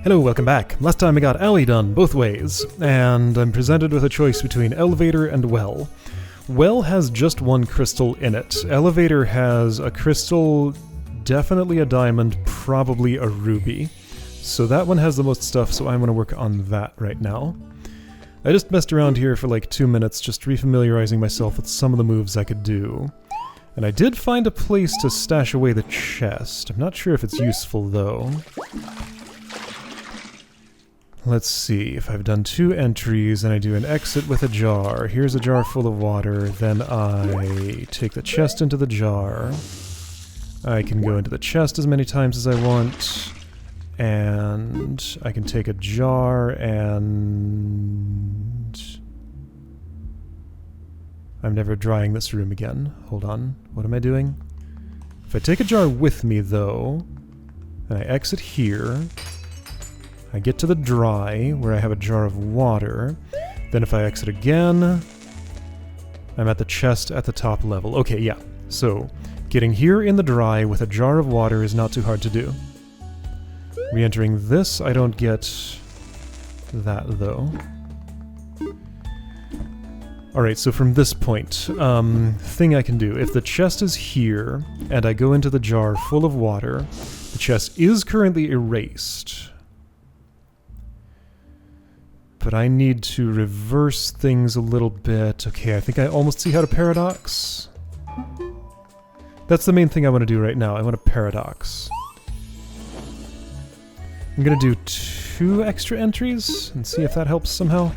Hello, welcome back. Last time I got alley done both ways, and I'm presented with a choice between elevator and well. Well has just one crystal in it. Elevator has a crystal, definitely a diamond, probably a ruby. So that one has the most stuff, so I'm going to work on that right now. I just messed around here for like 2 minutes, just refamiliarizing myself with some of the moves I could do. And I did find a place to stash away the chest. I'm not sure if it's useful though. Let's see, if I've done 2 entries and I do an exit with a jar, here's a jar full of water, then I take the chest into the jar. I can go into the chest as many times as I want, and I can take a jar and... I'm never drying this room again. Hold on, what am I doing? If I take a jar with me though, and I exit here, I get to the dry, where I have a jar of water. Then if I exit again, I'm at the chest at the top level. Okay, yeah. So, getting here in the dry with a jar of water is not too hard to do. Re-entering this, I don't get that, though. Alright, so from this point, thing I can do. If the chest is here, and I go into the jar full of water, the chest is currently erased. But I need to reverse things a little bit. Okay, I think I almost see how to paradox. That's the main thing I want to do right now. I want to paradox. I'm going to do 2 extra entries and see if that helps somehow.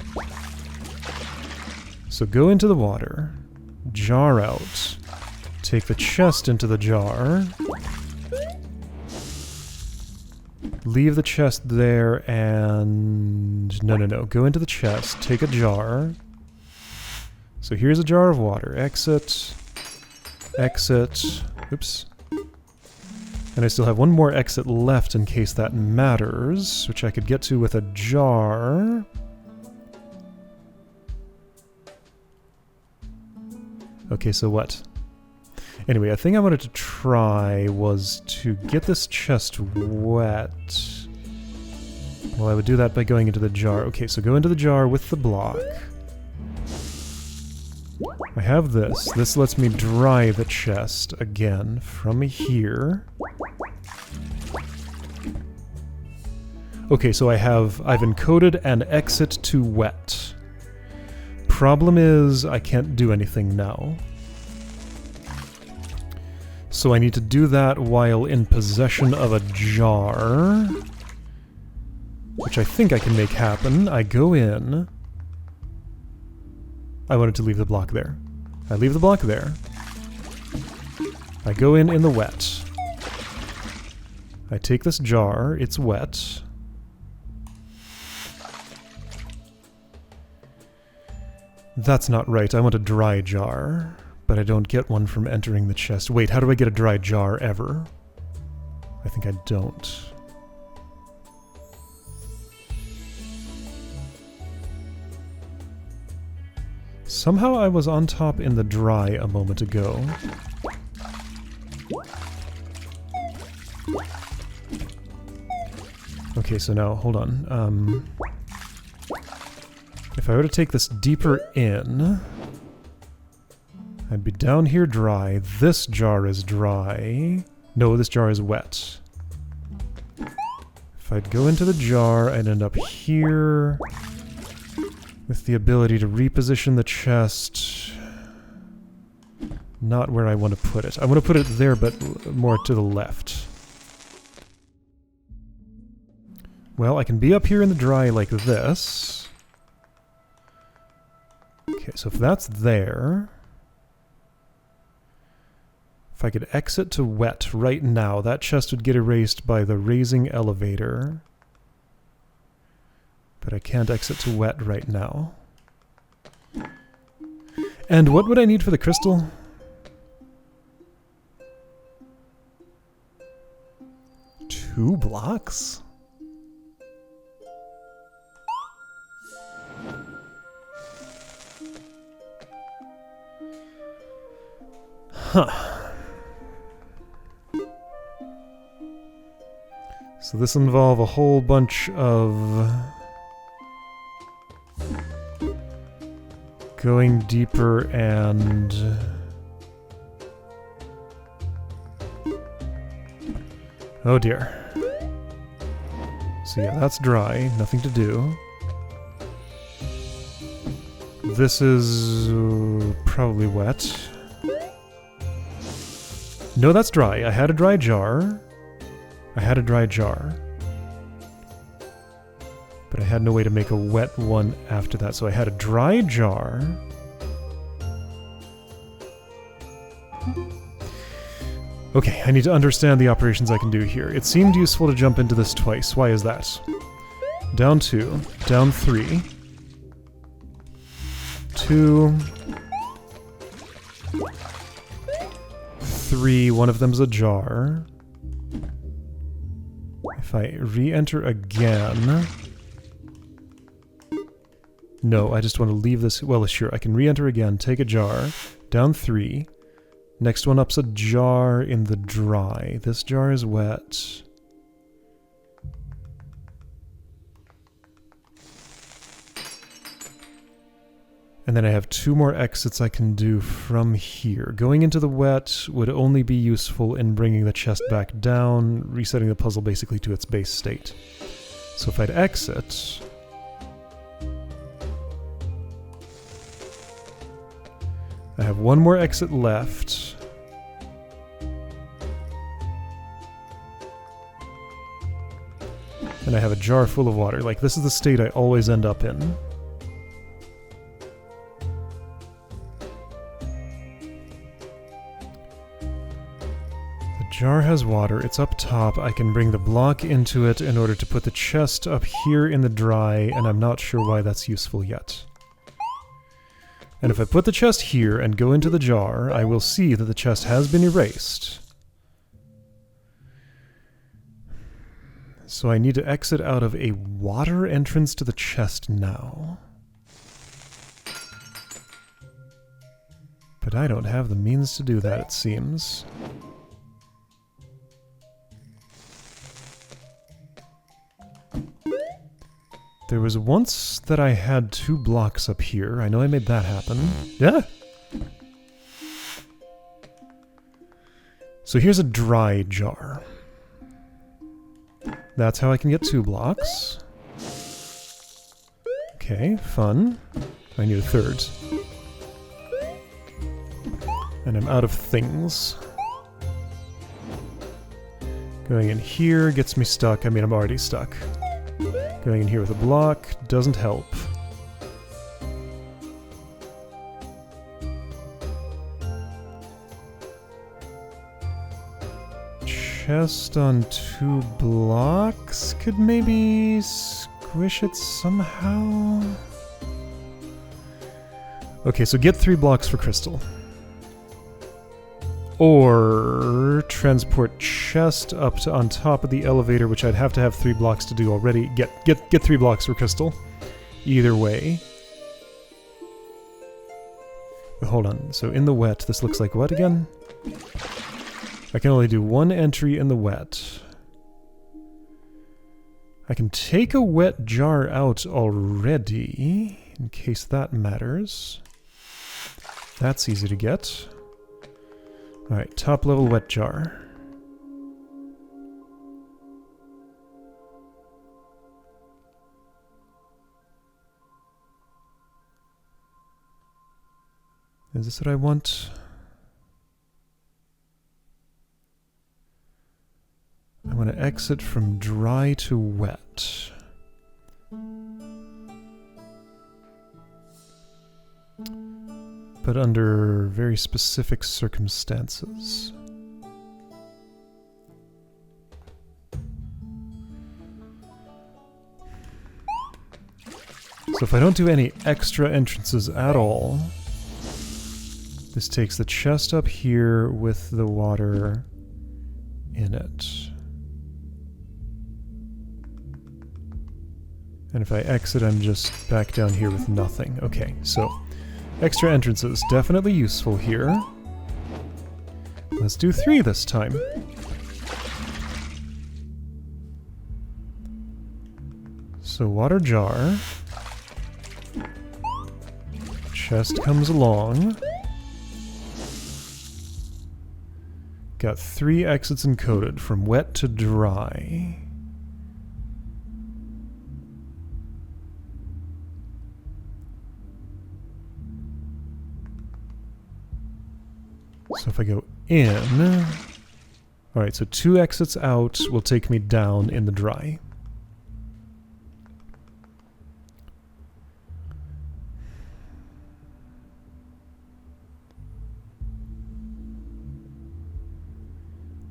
So go into the water, jar out, take the chest into the jar, leave the chest there and... No. Go into the chest, take a jar. So here's a jar of water. Exit. Exit. Oops. And I still have one more exit left in case that matters, which I could get to with a jar. Okay, so what? Anyway, a thing I wanted to try was to get this chest wet. Well, I would do that by going into the jar. Okay, so go into the jar with the block. I have this. This lets me dry the chest again from here. Okay, so I've encoded an exit to wet. Problem is, I can't do anything now. So I need to do that while in possession of a jar, which I think I can make happen. I go in. I wanted to leave the block there. I leave the block there. I go in the wet. I take this jar. It's wet. That's not right. I want a dry jar. But I don't get one from entering the chest. Wait, how do I get a dry jar ever? I think I don't. Somehow I was on top in the dry a moment ago. Okay, so now, hold on. If I were to take this deeper in... I'd be down here dry. This jar is dry. No, this jar is wet. If I'd go into the jar, I'd end up here with the ability to reposition the chest. Not where I want to put it. I want to put it there, but more to the left. Well, I can be up here in the dry like this. Okay, so if that's there... If I could exit to wet right now, that chest would get erased by the raising elevator. But I can't exit to wet right now. And what would I need for the crystal? Two blocks? Huh. So this involve a whole bunch of going deeper and oh dear. So yeah, that's dry, nothing to do. This is probably wet. No, that's dry. I had a dry jar. But I had no way to make a wet one after that, so I had a dry jar. Okay, I need to understand the operations I can do here. It seemed useful to jump into this twice. Why is that? Down 2, down 3. 2. 3, one of them's a jar. If I re-enter again... No, I just want to leave this... Well, sure, I can re-enter again, take a jar, down 3. Next one up's a jar in the dry. This jar is wet. And then I have 2 more exits I can do from here. Going into the wet would only be useful in bringing the chest back down, resetting the puzzle basically to its base state. So if I'd exit... I have 1 more exit left. And I have a jar full of water. Like, this is the state I always end up in. The jar has water. It's up top. I can bring the block into it in order to put the chest up here in the dry, and I'm not sure why that's useful yet. And if I put the chest here and go into the jar, I will see that the chest has been erased. So I need to exit out of a water entrance to the chest now. But I don't have the means to do that, it seems. There was once that I had 2 blocks up here. I know I made that happen. Yeah! So here's a dry jar. That's how I can get 2 blocks. Okay, fun. I need a 3rd. And I'm out of things. Going in here gets me stuck. I mean, I'm already stuck. Going in here with a block doesn't help. Chest on 2 blocks could maybe squish it somehow? Okay, so get 3 blocks for crystal. Or transport chest up to on top of the elevator, which I'd have to have 3 blocks to do already. Get 3 blocks for crystal. Either way. But hold on, so in the wet, this looks like what again? I can only do 1 entry in the wet. I can take a wet jar out already, in case that matters. That's easy to get. Alright, top level wet jar. Is this what I want? I want to exit from dry to wet. But under very specific circumstances. So if I don't do any extra entrances at all, this takes the chest up here with the water in it. And if I exit, I'm just back down here with nothing. Okay, so extra entrances, definitely useful here. Let's do 3 this time. So water jar. Chest comes along. Got 3 exits encoded, from wet to dry. So if I go in... Alright, so 2 exits out will take me down in the dry.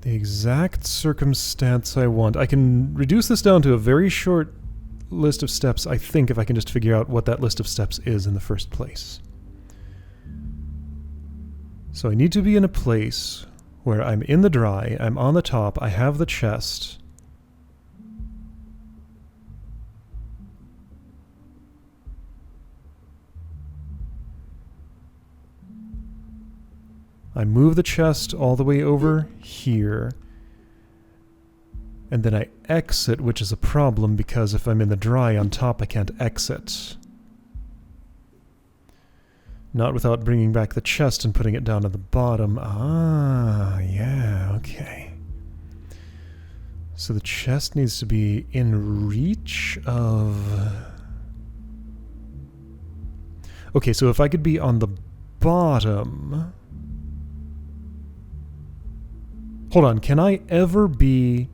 The exact circumstance I want. I can reduce this down to a very short list of steps, I think, if I can just figure out what that list of steps is in the first place. So I need to be in a place where I'm in the dry, I'm on the top, I have the chest. I move the chest all the way over here, and then I exit, which is a problem because if I'm in the dry on top I can't exit. Not without bringing back the chest and putting it down at the bottom. Ah, yeah, okay. So the chest needs to be in reach of... Okay, so if I could be on the bottom... Hold on, can I ever be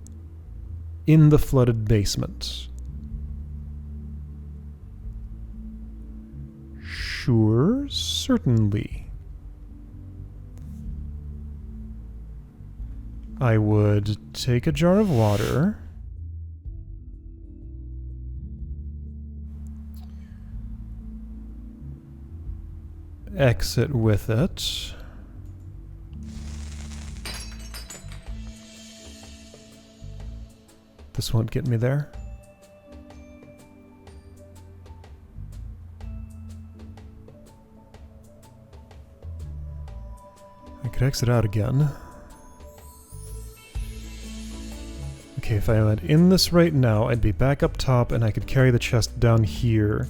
in the flooded basement? Sure, certainly. I would take a jar of water. Exit with it. This won't get me there. I could exit out again. Okay, if I went in this right now, I'd be back up top and I could carry the chest down here.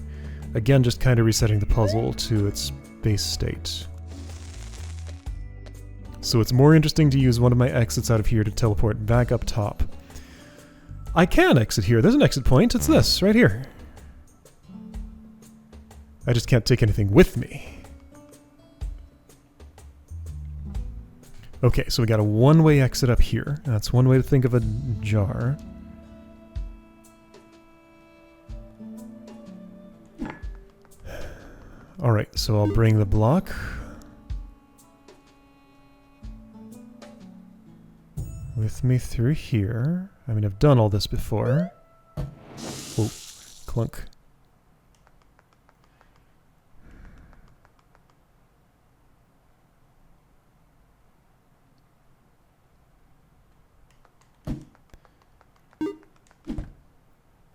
Again, just kind of resetting the puzzle to its base state. So it's more interesting to use one of my exits out of here to teleport back up top. I can exit here. There's an exit point. It's this, right here. I just can't take anything with me. Okay, so we got a one-way exit up here. That's one way to think of a jar. Alright, so I'll bring the block with me through here. I mean, I've done all this before. Oh, clunk.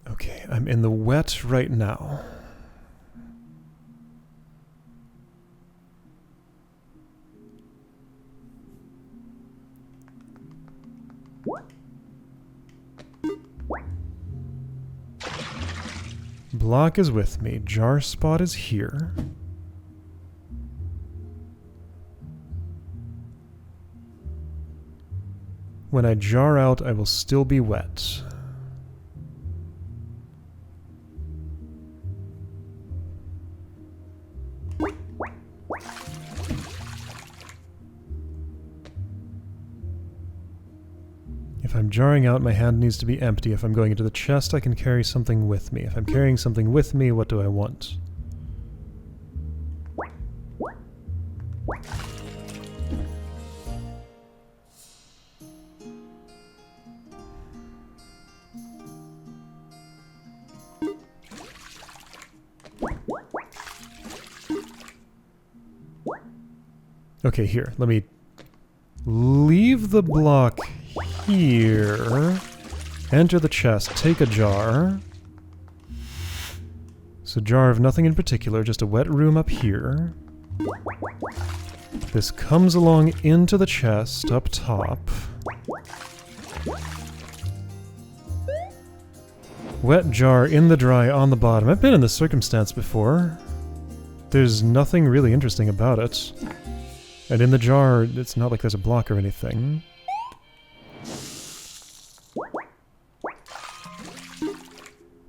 Okay, I'm in the wet right now. Block is with me. Jar spot is here. When I jar out, I will still be wet. If I'm jarring out, my hand needs to be empty. If I'm going into the chest, I can carry something with me. If I'm carrying something with me, what do I want? Okay, here. Let me leave the block here. Enter the chest. Take a jar. So jar of nothing in particular, just a wet room up here. This comes along into the chest up top. Wet jar in the dry on the bottom. I've been in this circumstance before. There's nothing really interesting about it. And in the jar, it's not like there's a block or anything.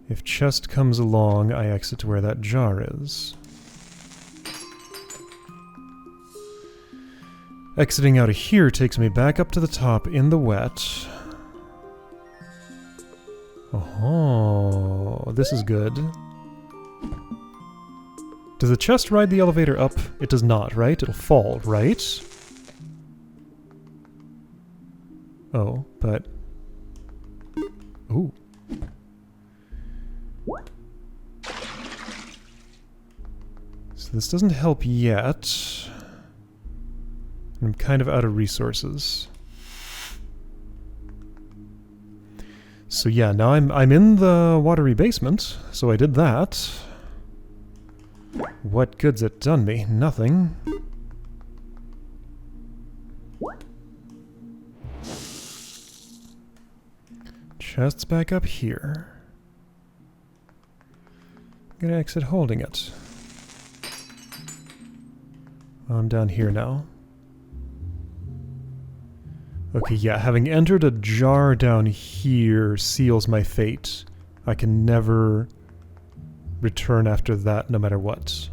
If chest comes along, I exit to where that jar is. Exiting out of here takes me back up to the top in the wet. Oh, this is good. Does the chest ride the elevator up? It does not, right? It'll fall, right? Oh, but... Ooh. So this doesn't help yet. I'm kind of out of resources. So yeah, now I'm in the watery basement, so I did that. What good's it done me? Nothing. Chest's back up here. I'm gonna exit holding it. I'm down here now. Okay, yeah, having entered a jar down here seals my fate. I can never return after that, no matter what.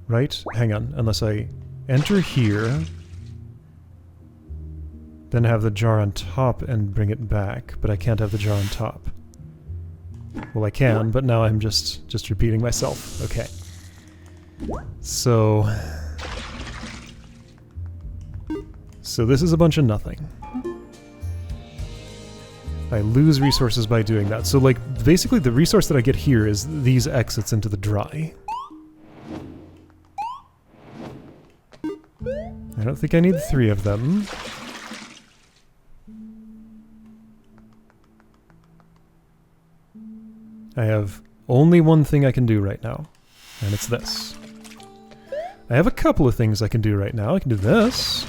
Right? Hang on, unless I enter here, then have the jar on top and bring it back, but I can't have the jar on top. Well, I can, but now I'm just repeating myself. Okay. So this is a bunch of nothing. I lose resources by doing that. So, like, basically the resource that I get here is these exits into the dry. I don't think I need 3 of them. I have only one thing I can do right now, and it's this. I have a couple of things I can do right now. I can do this.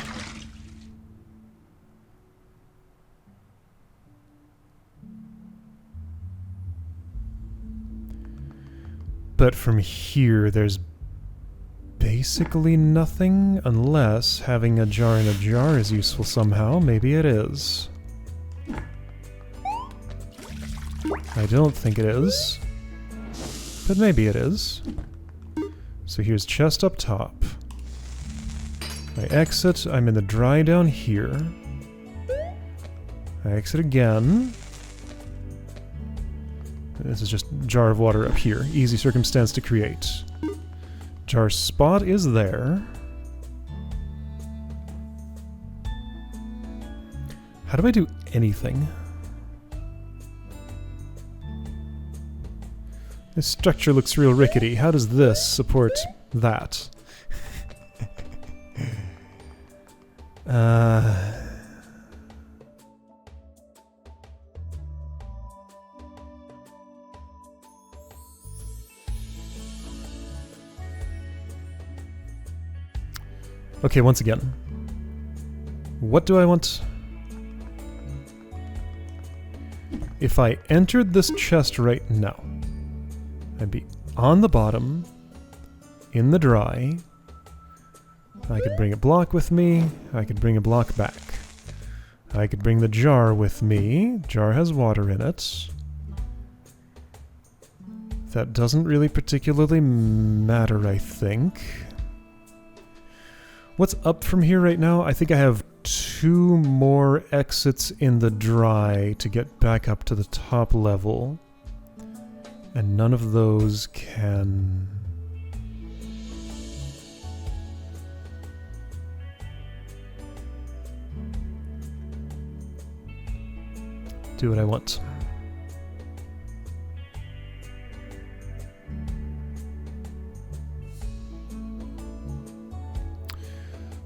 But from here, there's basically nothing, unless having a jar in a jar is useful somehow. Maybe it is. I don't think it is, but maybe it is. So here's chest up top. I exit, I'm in the dry down here. I exit again. This is just jar of water up here. Easy circumstance to create. Jar spot is there. How do I do anything? This structure looks real rickety. How does this support that? Okay, once again. What do I want? If I entered this chest right now, I'd be on the bottom, in the dry. I could bring a block with me, I could bring a block back. I could bring the jar with me. Jar has water in it. That doesn't really particularly matter, I think. What's up from here right now? I think I have 2 more exits in the dry to get back up to the top level. And none of those can... do what I want.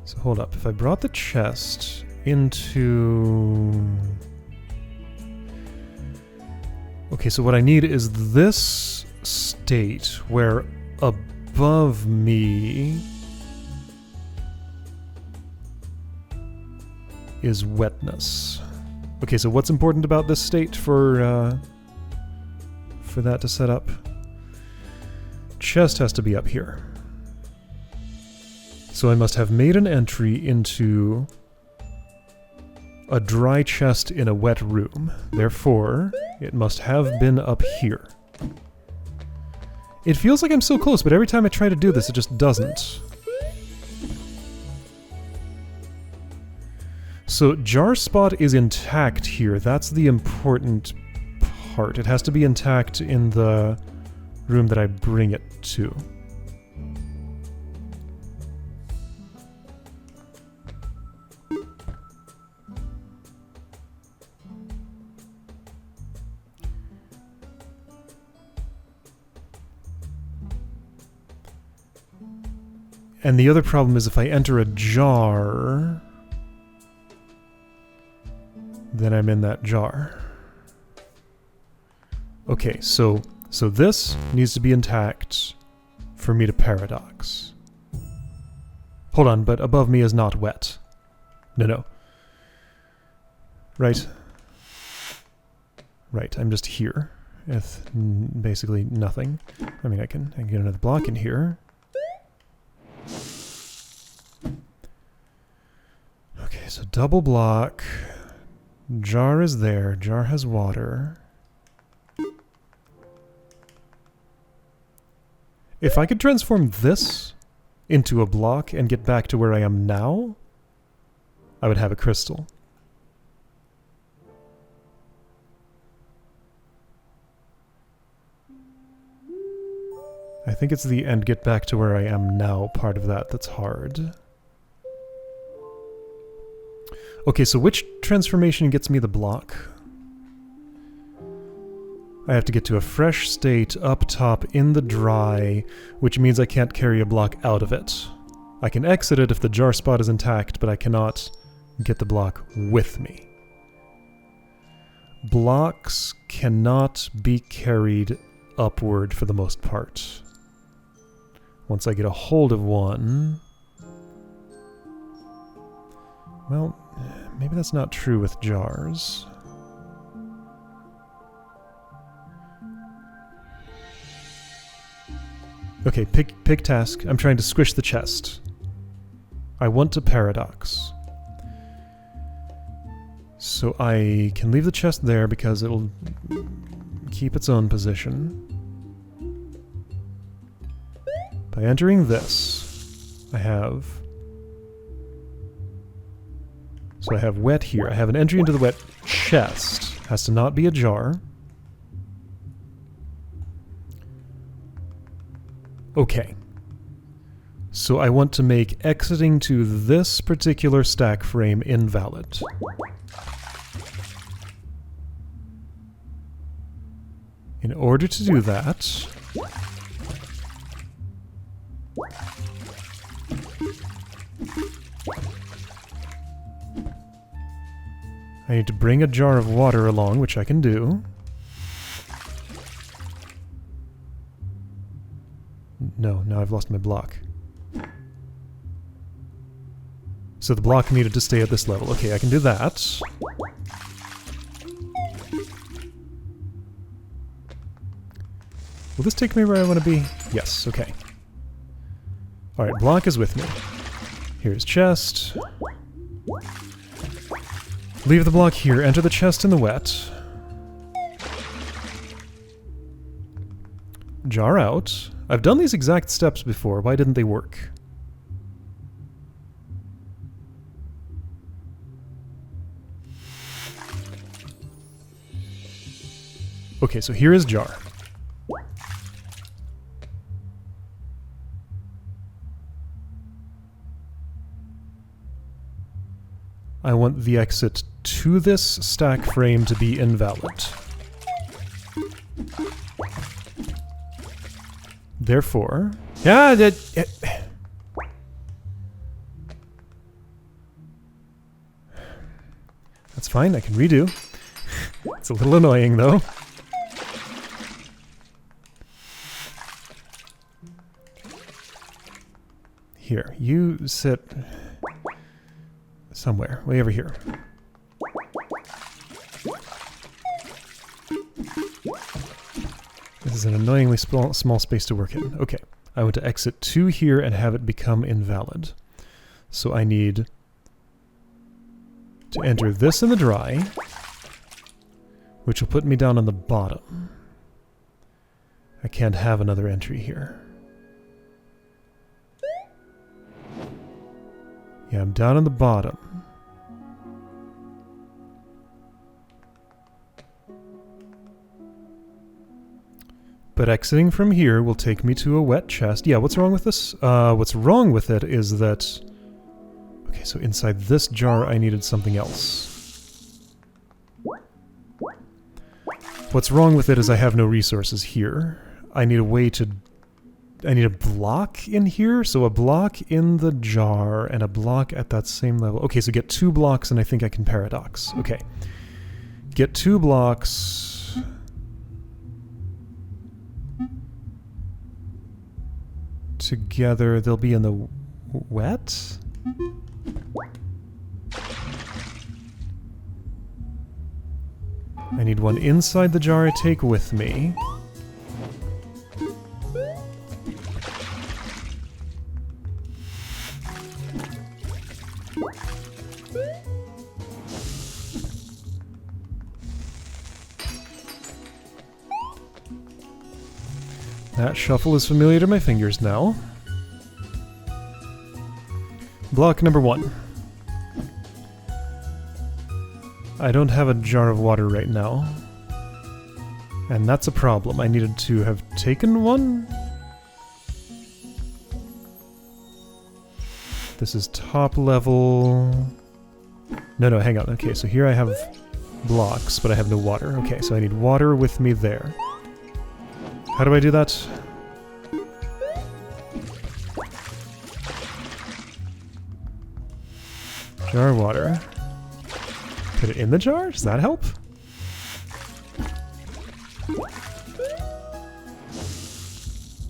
So hold up, if I brought the chest into... Okay, so what I need is this state where above me is wetness. Okay, so what's important about this state for that to set up? Chest has to be up here. So I must have made an entry into a dry chest in a wet room. Therefore, it must have been up here. It feels like I'm so close, but every time I try to do this, it just doesn't. So jar spot is intact here. That's the important part. It has to be intact in the room that I bring it to. And the other problem is if I enter a jar, then I'm in that jar. Okay, so this needs to be intact for me to paradox. Hold on, but above me is not wet. No. Right. Right, I'm just here with basically nothing. I mean, I can get another block in here. Okay, so double block. Jar is there. Jar has water. If I could transform this into a block and get back to where I am now, I would have a crystal. I think it's the and get back to where I am now part of that that's hard. Okay, so which transformation gets me the block? I have to get to a fresh state up top in the dry, which means I can't carry a block out of it. I can exit it if the jar spot is intact, but I cannot get the block with me. Blocks cannot be carried upward for the most part. Once I get a hold of one... Well, maybe that's not true with jars. Okay, pick task. I'm trying to squish the chest. I want to paradox. So I can leave the chest there because it'll keep its own position. By entering this, I have... So I have wet here. I have an entry into the wet chest. Has to not be a jar. Okay. So I want to make exiting to this particular stack frame invalid. In order to do that... I need to bring a jar of water along, which I can do. No, now I've lost my block. So the block needed to stay at this level. Okay, I can do that. Will this take me where I want to be? Yes, okay. Alright, block is with me. Here's chest. Leave the block here, enter the chest in the wet. Jar out. I've done these exact steps before, why didn't they work? Okay, so here is jar. I want the exit to this stack frame to be invalid. Therefore... Yeah, that's fine, I can redo. It's a little annoying, though. Here, you sit... somewhere, way over here. is an annoyingly small space to work in. Okay, I want to exit 2 here and have it become invalid. So I need to enter this in the dry, which will put me down on the bottom. I can't have another entry here. Yeah, I'm down on the bottom. But exiting from here will take me to a wet chest. Yeah, what's wrong with this? What's wrong with it is that... Okay, so inside this jar I needed something else. What's wrong with it is I have no resources here. I need a way to... I need a block in here, so a block in the jar and a block at that same level. Okay, so get 2 blocks and I think I can paradox. Okay. Get 2 blocks... together, they'll be in the wet? I need one inside the jar I take with me. That shuffle is familiar to my fingers now. Block number 1. I don't have a jar of water right now. And that's a problem. I needed to have taken one? This is top level... No, hang on. Okay, so here I have blocks, but I have no water. Okay, so I need water with me there. How do I do that? Jar of water. Put it in the jar? Does that help?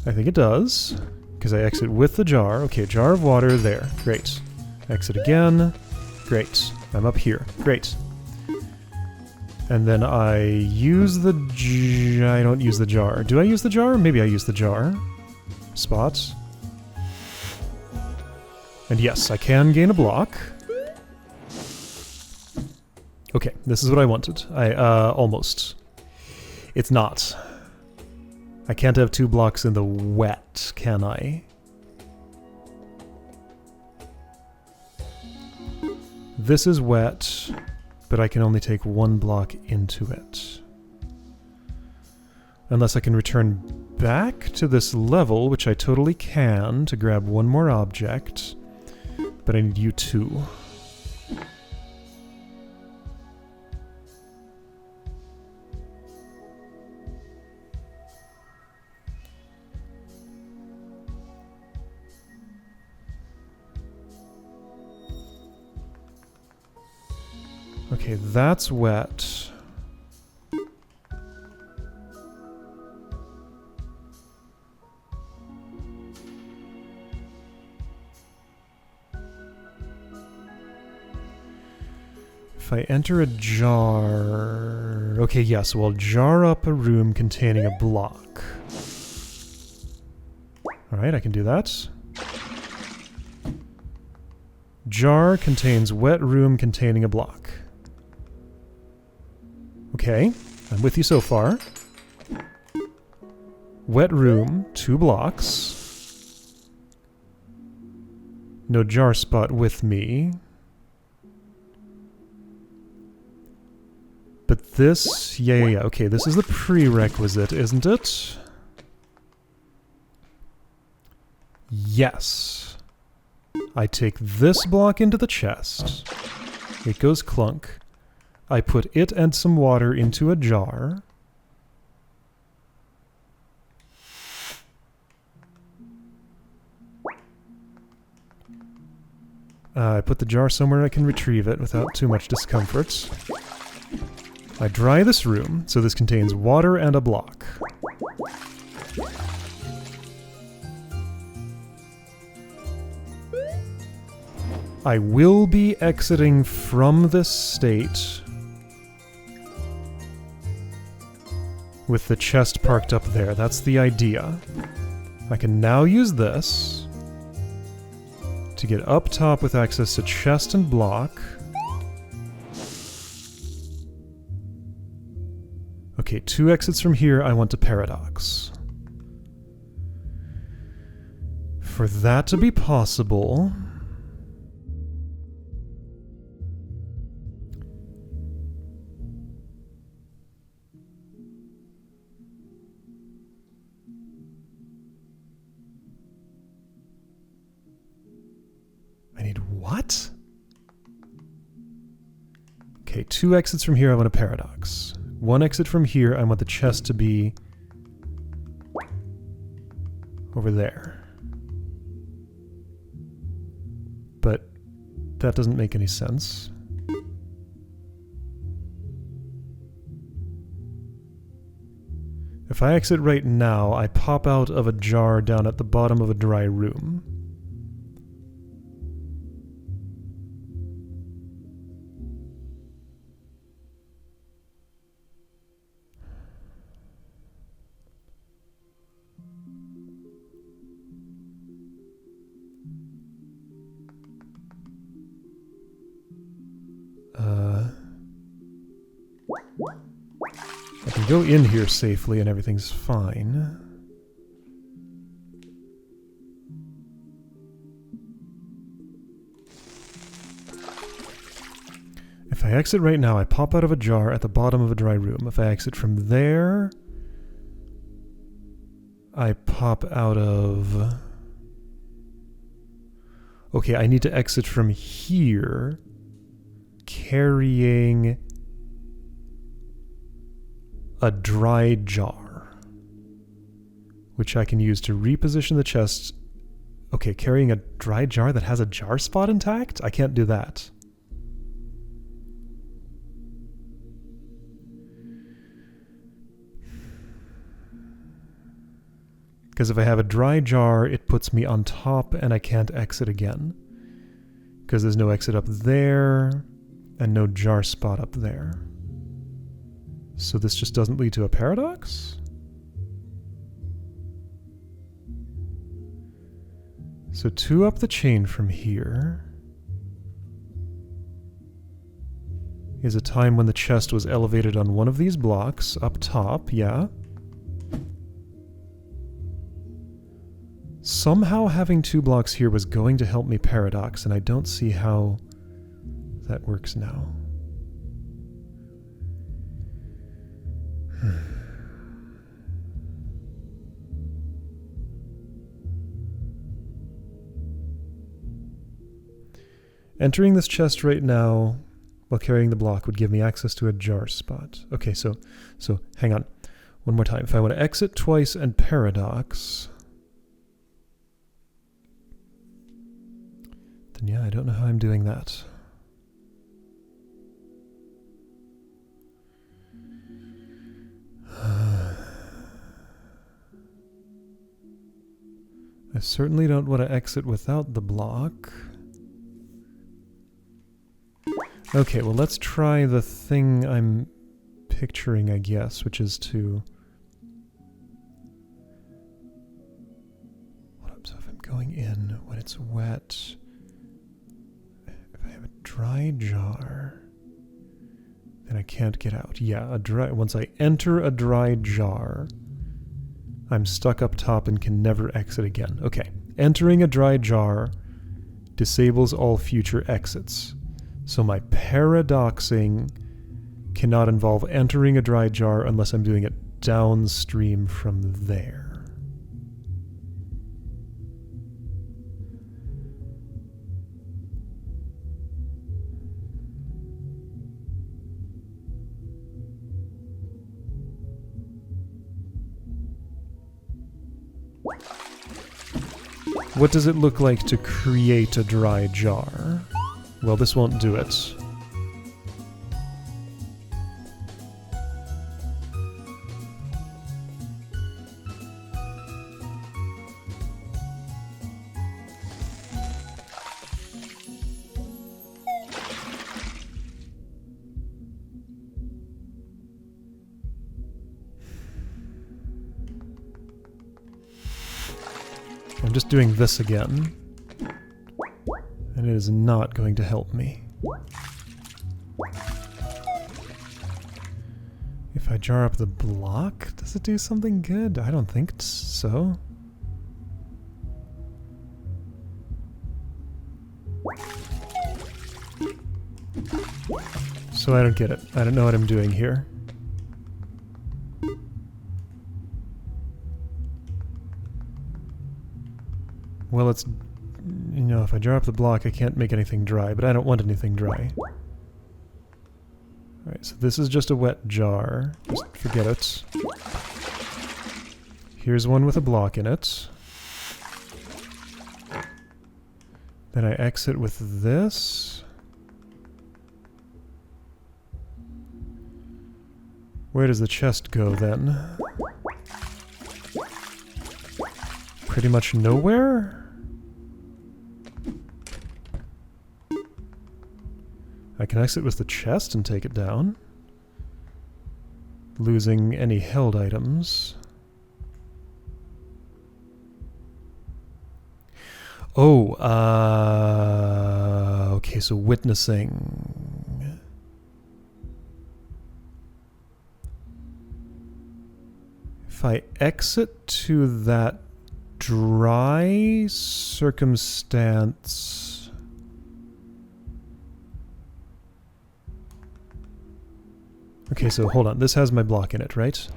I think it does, because I exit with the jar. Okay, jar of water there. Great. Exit again. Great. I'm up here. Great. And then I use the I don't use the jar. Do I use the jar? Maybe I use the jar. Spot. And yes, I can gain a block. Okay, this is what I wanted. Almost. It's not. I can't have 2 blocks in the wet, can I? This is wet, but I can only take 1 block into it. Unless I can return back to this level, which I totally can, to grab 1 more object. But I need you 2. Okay, that's wet. If I enter a jar... Okay, yes, well, jar up a room containing a block. Alright, I can do that. Jar contains wet room containing a block. Okay, I'm with you so far. Wet room, 2 blocks. No jar spot with me. But this... Yeah. Okay, this is the prerequisite, isn't it? Yes. I take this block into the chest. It goes clunk. I put it and some water into a jar. I put the jar somewhere I can retrieve it without too much discomfort. I dry this room, so this contains water and a block. I will be exiting from this state with the chest parked up there. That's the idea. I can now use this to get up top with access to chest and block. Okay, 2 exits from here, I want to paradox. For that to be possible... I need what? Okay, 2 exits from here, I want a paradox. 1 exit from here, I want the chest to be over there. But that doesn't make any sense. If I exit right now, I pop out of a jar down at the bottom of a dry room. I can go in here safely and everything's fine. If I exit right now, I pop out of a jar at the bottom of a dry room. If I exit from there, I pop out of... Okay, I need to exit from here, carrying a dry jar, which I can use to reposition the chest. Okay, carrying a dry jar that has a jar spot intact? I can't do that. Because if I have a dry jar, it puts me on top and I can't exit again. Because there's no exit up there and no jar spot up there. So this just doesn't lead to a paradox? So 2 up the chain from here is a time when the chest was elevated on one of these blocks, up top, yeah. Somehow having 2 blocks here was going to help me paradox, and I don't see how that works now. Entering this chest right now while carrying the block would give me access to a jar spot. Okay, so hang on. One more time. If I want to exit twice and paradox, then yeah, I don't know how I'm doing that. I certainly don't want to exit without the block. Okay, well let's try the thing I'm picturing, I guess, which is to... So if I'm going in when it's wet, if I have a dry jar, then I can't get out. Yeah, once I enter a dry jar, I'm stuck up top and can never exit again. Okay, entering a dry jar disables all future exits. So my paradoxing cannot involve entering a dry jar unless I'm doing it downstream from there. What does it look like to create a dry jar? Well, this won't do it. I'm just doing this again. And it is not going to help me. If I jar up the block, does it do something good? I don't think so. So I don't get it. I don't know what I'm doing here. Well, it's... You know, if I jar up the block, I can't make anything dry, but I don't want anything dry. Alright, so this is just a wet jar. Just forget it. Here's one with a block in it. Then I exit with this. Where does the chest go then? Pretty much nowhere? I can exit with the chest and take it down. Losing any held items. Oh, okay, so witnessing. If I exit to that dry circumstance... Okay, so hold on. This has my block in it, right?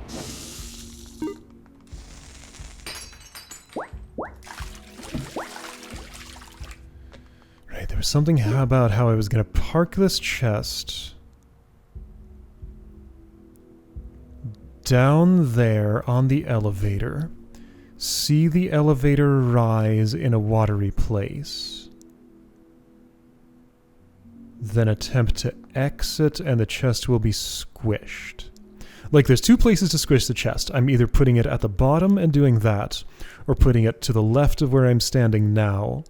Right, there was something about how I was going to park this chest down there on the elevator, see the elevator rise in a watery place, then attempt to exit and the chest will be squished. Like, there's two places to squish the chest. I'm either putting it at the bottom and doing that, or putting it to the left of where I'm standing now.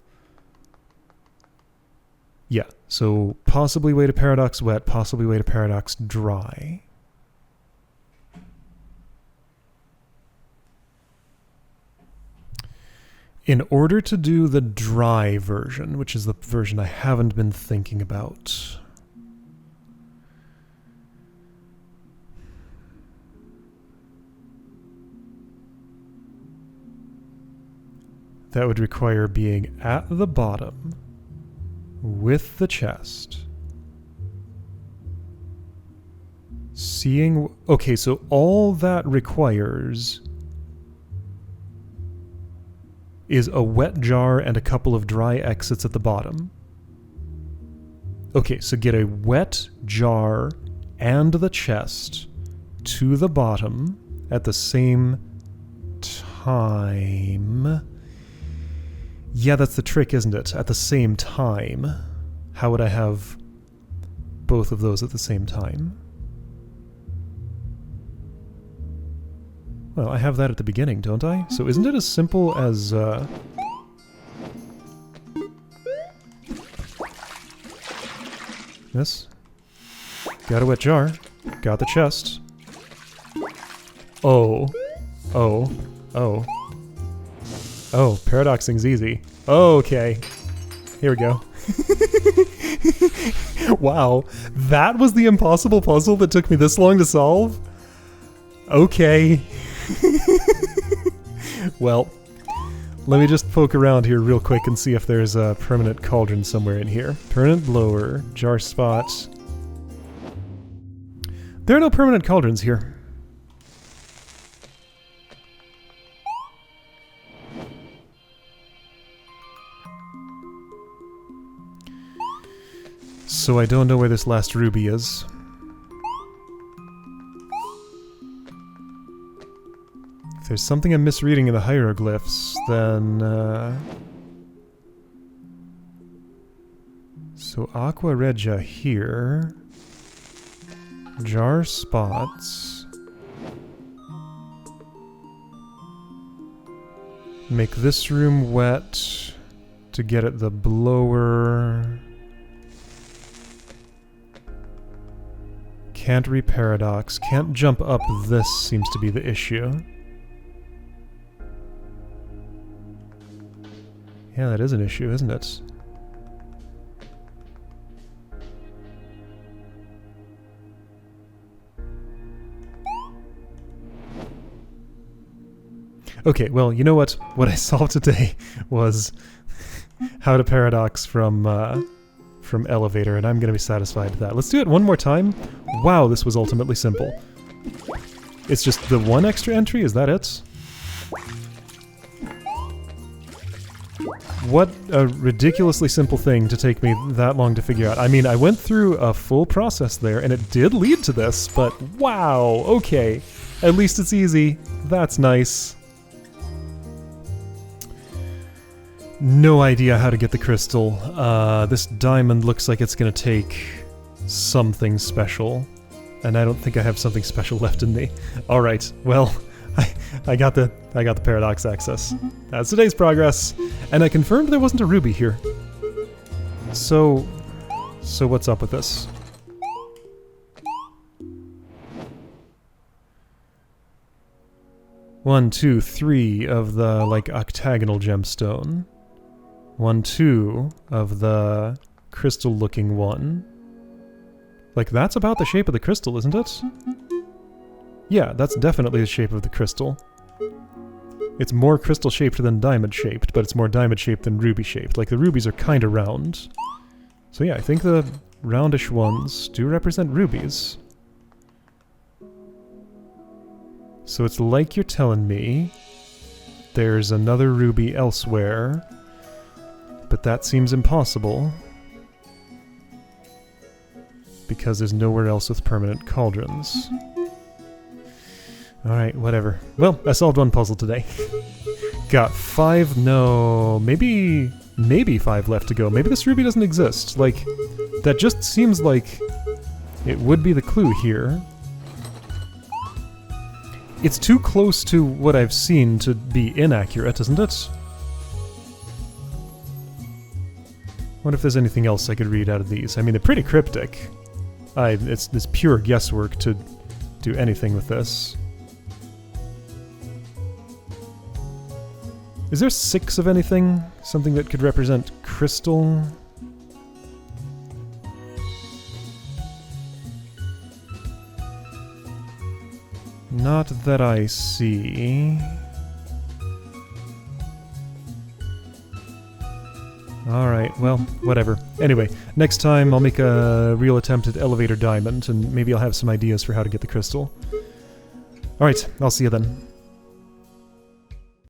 Yeah, so possibly way to paradox wet, possibly way to paradox dry. In order to do the dry version, which is the version I haven't been thinking about, that would require being at the bottom with the chest. Seeing... Okay, so all that requires is a wet jar and a couple of dry exits at the bottom. Okay, so get a wet jar and the chest to the bottom at the same time. Yeah, that's the trick, isn't it? At the same time. How would I have both of those at the same time? Well, I have that at the beginning, don't I? So isn't it as simple as, this? Got a wet jar. Got the chest. Oh. Oh. Oh. Oh, paradoxing's easy. Okay. Here we go. Wow. That was the impossible puzzle that took me this long to solve? Okay. Well, let me just poke around here real quick and see if there's a permanent cauldron somewhere in here. Permanent blower, jar spots. There are no permanent cauldrons here. So I don't know where this last ruby is. If there's something I'm misreading in the hieroglyphs, then... So Aqua Regia here. Jar spots. Make this room wet to get at the blower. Can't reparadox. Can't jump up this seems to be the issue. Yeah, that is an issue, isn't it? Okay, well, you know what? What I solved today was how to paradox from elevator, and I'm gonna be satisfied with that. Let's do it one more time. Wow, this was ultimately simple. It's just the one extra entry, is that it? What a ridiculously simple thing to take me that long to figure out. I mean, I went through a full process there, and it did lead to this, but wow, okay. At least it's easy. That's nice. No idea how to get the crystal. This diamond looks like it's gonna take something special. And I don't think I have something special left in me. Alright, well, I got the paradox access. That's today's progress. And I confirmed there wasn't a ruby here. So what's up with this? One, two, three of the, like, octagonal gemstone. 1, 2 of the crystal-looking one. Like, that's about the shape of the crystal, isn't it? Yeah, that's definitely the shape of the crystal. It's more crystal-shaped than diamond-shaped, but it's more diamond-shaped than ruby-shaped. Like, the rubies are kind of round. So yeah, I think the roundish ones do represent rubies. So it's like you're telling me there's another ruby elsewhere, but that seems impossible because there's nowhere else with permanent cauldrons. Alright, whatever. Well, I solved one puzzle today. Got 5, no, maybe 5 left to go. Maybe this ruby doesn't exist. Like, that just seems like it would be the clue here. It's too close to what I've seen to be inaccurate, isn't it? What if there's anything else I could read out of these? I mean, they're pretty cryptic. It's pure guesswork to do anything with this. Is there 6 of anything? Something that could represent crystal? Not that I see. Alright, well, whatever. Anyway, next time I'll make a real attempt at elevator diamond, and maybe I'll have some ideas for how to get the crystal. Alright, I'll see you then.